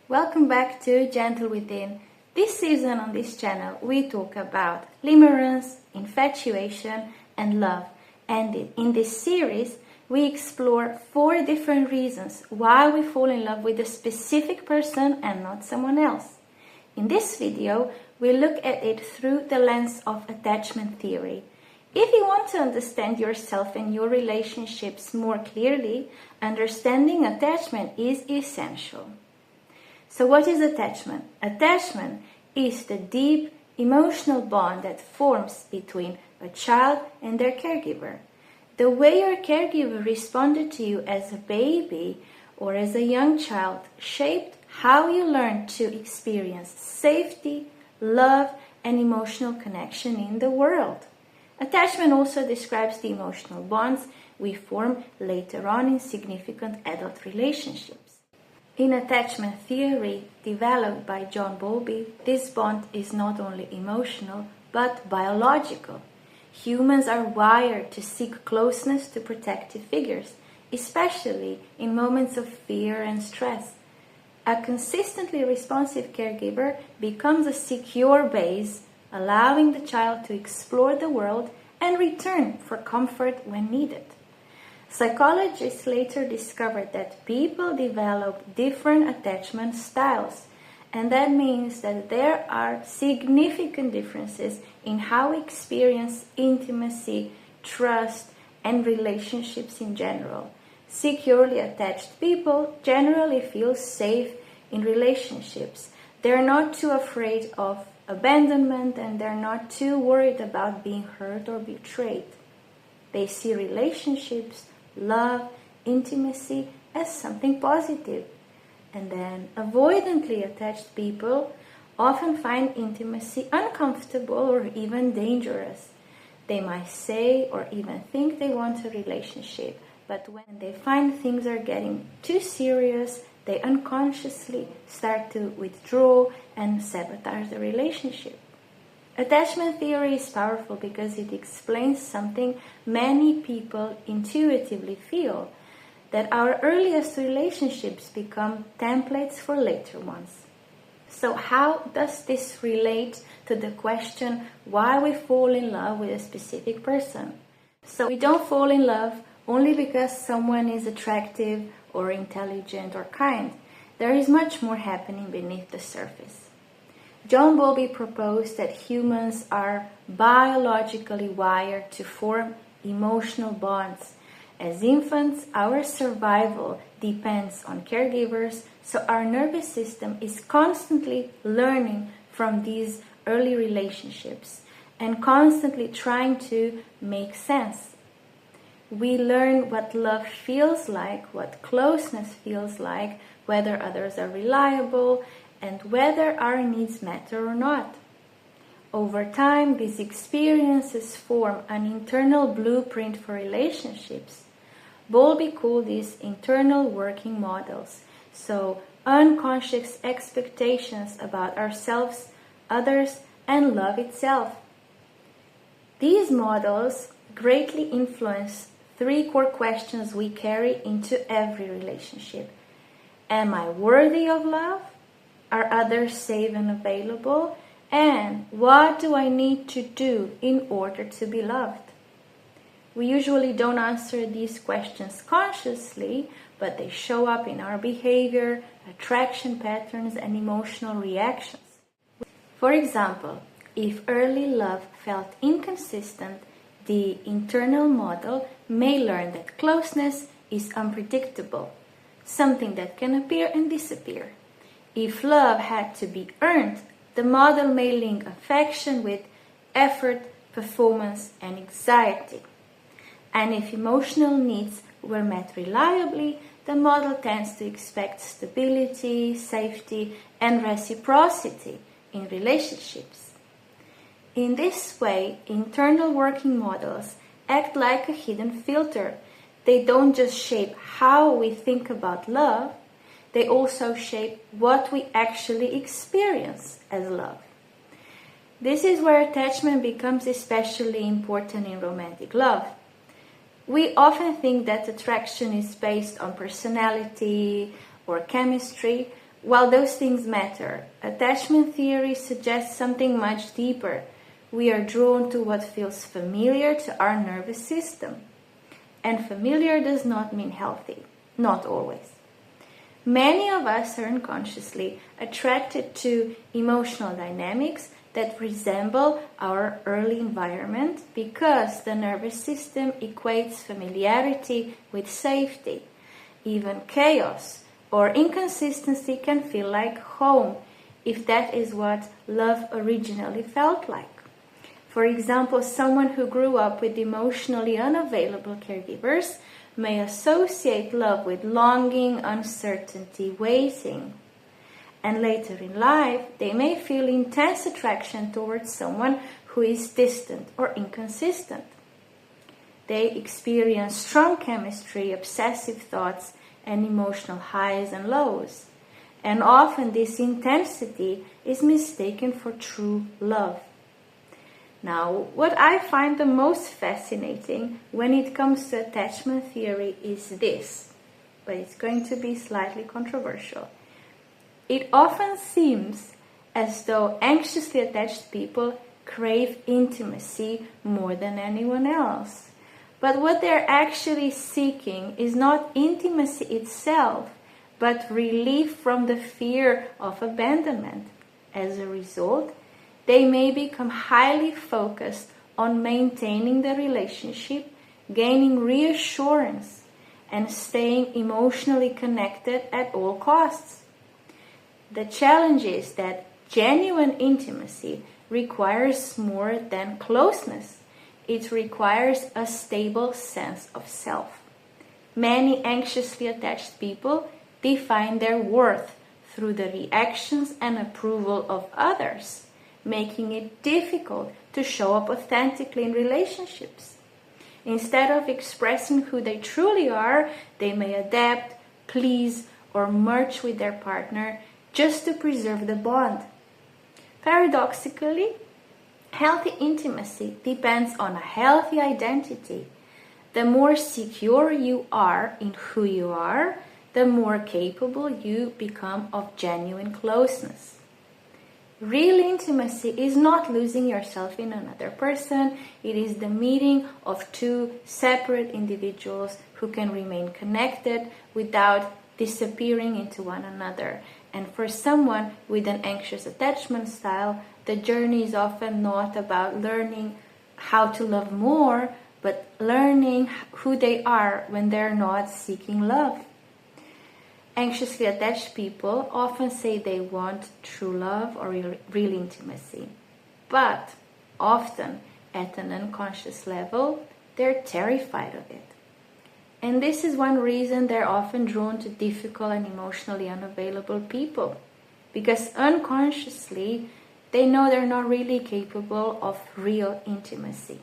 Welcome back to Gentle Within. This season on this channel we talk about limerence, infatuation and love. And in this series we explore 4 different reasons why we fall in love with a specific person and not someone else. In this video we look at it through the lens of attachment theory. If you want to understand yourself and your relationships more clearly, understanding attachment is essential. So what is attachment? Attachment is the deep emotional bond that forms between a child and their caregiver. The way your caregiver responded to you as a baby or as a young child shaped how you learned to experience safety, love, and emotional connection in the world. Attachment also describes the emotional bonds we form later on in significant adult relationships. In attachment theory, developed by John Bowlby, this bond is not only emotional but biological. Humans are wired to seek closeness to protective figures, especially in moments of fear and stress. A consistently responsive caregiver becomes a secure base, allowing the child to explore the world and return for comfort when needed. Psychologists later discovered that people develop different attachment styles, and that means that there are significant differences in how we experience intimacy, trust, and relationships in general. Securely attached people generally feel safe in relationships. They're not too afraid of abandonment and they're not too worried about being hurt or betrayed. They see relationships, love, intimacy as something positive. And then avoidantly attached people often find intimacy uncomfortable or even dangerous. They might say or even think they want a relationship, but when they find things are getting too serious, they unconsciously start to withdraw and sabotage the relationship. Attachment theory is powerful because it explains something many people intuitively feel, that our earliest relationships become templates for later ones. So how does this relate to the question why we fall in love with a specific person? So we don't fall in love only because someone is attractive or intelligent or kind. There is much more happening beneath the surface. John Bowlby proposed that humans are biologically wired to form emotional bonds. As infants, our survival depends on caregivers, so our nervous system is constantly learning from these early relationships and constantly trying to make sense. We learn what love feels like, what closeness feels like, whether others are reliable, and whether our needs matter or not. Over time, these experiences form an internal blueprint for relationships. Bowlby called these internal working models, so unconscious expectations about ourselves, others, and love itself. These models greatly influence 3 core questions we carry into every relationship. Am I worthy of love? Are others safe and available? And what do I need to do in order to be loved? We usually don't answer these questions consciously, but they show up in our behavior, attraction patterns, and emotional reactions. For example, if early love felt inconsistent, the internal model may learn that closeness is unpredictable, something that can appear and disappear. If love had to be earned, the model may link affection with effort, performance, and anxiety. And if emotional needs were met reliably, the model tends to expect stability, safety, and reciprocity in relationships. In this way, internal working models act like a hidden filter. They don't just shape how we think about love, they also shape what we actually experience as love. This is where attachment becomes especially important in romantic love. We often think that attraction is based on personality or chemistry, While those things matter, attachment theory suggests something much deeper. We are drawn to what feels familiar to our nervous system. And familiar does not mean healthy, not always. Many of us are unconsciously attracted to emotional dynamics that resemble our early environment because the nervous system equates familiarity with safety. Even chaos or inconsistency can feel like home if that is what love originally felt like. For example, someone who grew up with emotionally unavailable caregivers may associate love with longing, uncertainty, waiting. And later in life, they may feel intense attraction towards someone who is distant or inconsistent. They experience strong chemistry, obsessive thoughts, and emotional highs and lows. And often this intensity is mistaken for true love. Now, what I find the most fascinating when it comes to attachment theory is this, but it's going to be slightly controversial. It often seems as though anxiously attached people crave intimacy more than anyone else. But what they're actually seeking is not intimacy itself, but relief from the fear of abandonment. As a result, they may become highly focused on maintaining the relationship, gaining reassurance, and staying emotionally connected at all costs. The challenge is that genuine intimacy requires more than closeness. It requires a stable sense of self. Many anxiously attached people define their worth through the reactions and approval of others, making it difficult to show up authentically in relationships. Instead of expressing who they truly are, they may adapt, please, or merge with their partner just to preserve the bond. Paradoxically, healthy intimacy depends on a healthy identity. The more secure you are in who you are, the more capable you become of genuine closeness. Real intimacy is not losing yourself in another person. It is the meeting of two separate individuals who can remain connected without disappearing into one another. And for someone with an anxious attachment style, the journey is often not about learning how to love more, but learning who they are when they're not seeking love. Anxiously attached people often say they want true love or real intimacy, but often at an unconscious level, they're terrified of it. And this is one reason they're often drawn to difficult and emotionally unavailable people, because unconsciously they know they're not really capable of real intimacy.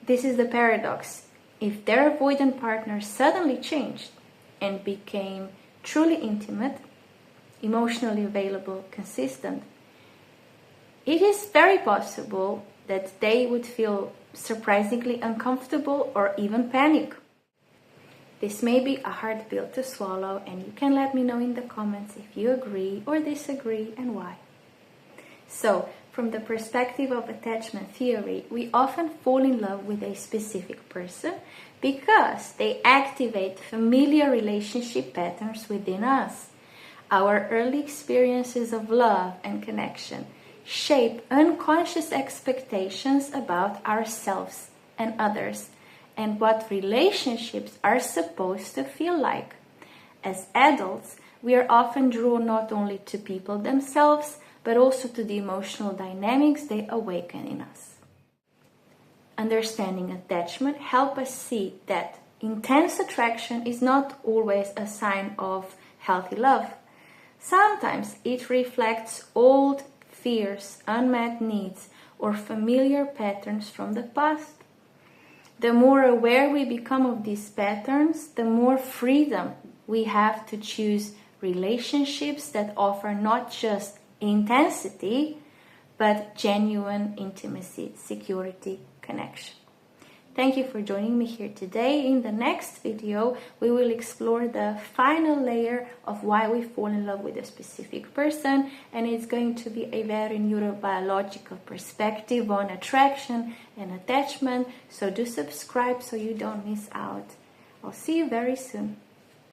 This is the paradox. If their avoidant partner suddenly changed and became truly intimate, emotionally available, consistent, it is very possible that they would feel surprisingly uncomfortable or even panic. This may be a hard pill to swallow, and you can let me know in the comments if you agree or disagree and why. So, from the perspective of attachment theory, we often fall in love with a specific person because they activate familiar relationship patterns within us. Our early experiences of love and connection shape unconscious expectations about ourselves and others and what relationships are supposed to feel like. As adults, we are often drawn not only to people themselves, but also to the emotional dynamics they awaken in us. Understanding attachment helps us see that intense attraction is not always a sign of healthy love. Sometimes it reflects old fears, unmet needs, or familiar patterns from the past. The more aware we become of these patterns, the more freedom we have to choose relationships that offer not just intensity, but genuine intimacy, security, connection. Thank you for joining me here today. In the next video, we will explore the final layer of why we fall in love with a specific person, and it's going to be a very neurobiological perspective on attraction and attachment. So do subscribe so you don't miss out. I'll see you very soon.